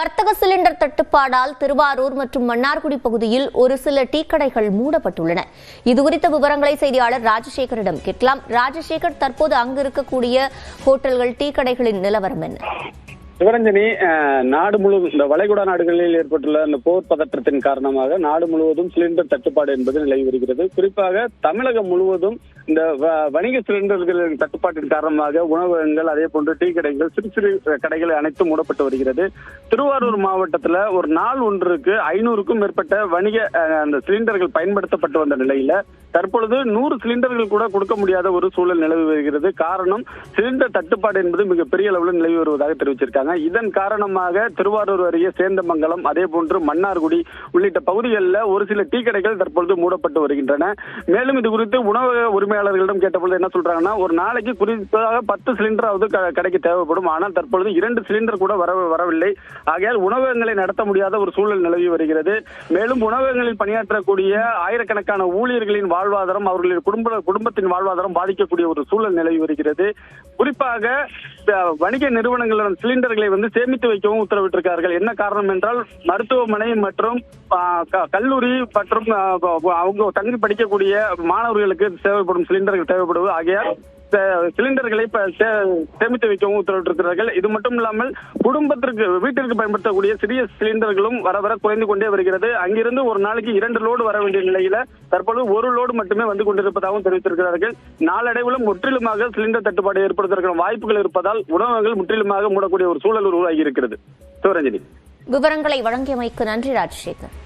வர்த்தக சிலிண்டர் தட்டுப்பாடால் திருவாரூர் மற்றும் மன்னார்குடி பகுதியில் ஒரு சில டீ கடைகள் மூடப்பட்டுள்ளன. இதுகுறித்த விவரங்களை செய்தியாளர் ராஜசேகரிடம் கேட்கலாம். ராஜசேகர், தற்போது அங்கு இருக்கக்கூடிய ஹோட்டல்கள், டீ கடைகளின் நிலவரம் என்ன? சிவரஞ்சனி, நாடு முழுவதும் இந்த வளைகுடா நாடுகளில் ஏற்பட்டுள்ள இந்த போர் பதற்றத்தின் காரணமாக நாடு முழுவதும் சிலிண்டர் தட்டுப்பாடு என்பது நிலவி வருகிறது. குறிப்பாக தமிழகம் முழுவதும் இந்த வணிக சிலிண்டர்களின் தட்டுப்பாட்டின் காரணமாக உணவகங்கள், அதே போன்று டீ கடைகள், சிறு சிறு கடைகள் அனைத்தும் மூடப்பட்டு வருகிறது. திருவாரூர் மாவட்டத்தில் ஒரு நாள் ஒன்றுக்கு 500க்கும் மேற்பட்ட வணிக அந்த சிலிண்டர்கள் பயன்படுத்தப்பட்டு வந்த நிலையில தற்பொழுது 100 சிலிண்டர்கள் கூட கொடுக்க முடியாத ஒரு சூழல் நிலவி வருகிறது. காரணம், சிலிண்டர் தட்டுப்பாடு என்பது மிகப்பெரிய அளவில் நிலவி வருவதாக தெரிவிச்சிருக்காங்க. இதன் காரணமாக திருவாரூர் அருகே சேந்தமங்கலம், அதே போன்று மன்னார்குடி உள்ளிட்ட பகுதிகளில் ஒரு சில டீ கடைகள் தற்பொழுது மூடப்பட்டு வருகின்றன. மேலும் இது குறித்து உணவக உரிமையாளர்களிடம் கேட்டபொழுது என்ன சொல்றாங்கன்னா, ஒரு நாளைக்கு குறிப்பாக 10 சிலிண்டராவது கடைக்கு தேவைப்படும். ஆனால் தற்பொழுது 2 சிலிண்டர் கூட வரவில்லை. ஆகையால் உணவகங்களை நடத்த முடியாத ஒரு சூழல் நிலவி வருகிறது. மேலும் உணவகங்களில் பணியாற்றக்கூடிய ஆயிரக்கணக்கான ஊழியர்களின் வாழ்வாதாரம், அவர்களின் குடும்பத்தின் வாழ்வாதாரம் பாதிக்கக்கூடிய ஒரு சூழல் நிலவி வருகிறது. குறிப்பாக வணிக நிறுவனங்களின் சிலிண்டர்களை சேமித்து வைக்கவும் உத்தரவிட்டிருக்கார்கள். என்ன காரணம் என்றால், மருத்துவமனை மற்றும் கல்லூரி மற்றும் அவங்க தங்கி படிக்கக்கூடிய மாணவர்களுக்கு தேவைப்படும் சிலிண்டர்கள் தேவைப்படுவது. ஆகையால் சிலிண்டர்களை சேமித்து வைக்கவும் உத்தரவிட்டிருக்கிறார்கள். இது மட்டும் இல்லாமல் வீட்டிற்கு பயன்படுத்தக்கூடிய சிறிய சிலிண்டர்களும் வர குறைந்து கொண்டே வருகிறது. அங்கிருந்து ஒரு நாளைக்கு 2 லோடு வர வேண்டிய நிலையில தற்பொழுது 1 லோடு மட்டுமே வந்து கொண்டிருப்பதாகவும் தெரிவித்திருக்கிறார்கள். நாளடைவிலும் முற்றிலுமாக சிலிண்டர் தட்டுப்பாடு ஏற்படுவதற்கான வாய்ப்புகள் இருப்பதால் உணவகங்கள் முற்றிலுமாக மூடக்கூடிய ஒரு சூழல் உருவாகி இருக்கிறது. சிவரஞ்சனி, விவரங்களை வழங்கியமைக்கு நன்றி ராஜசேகர்.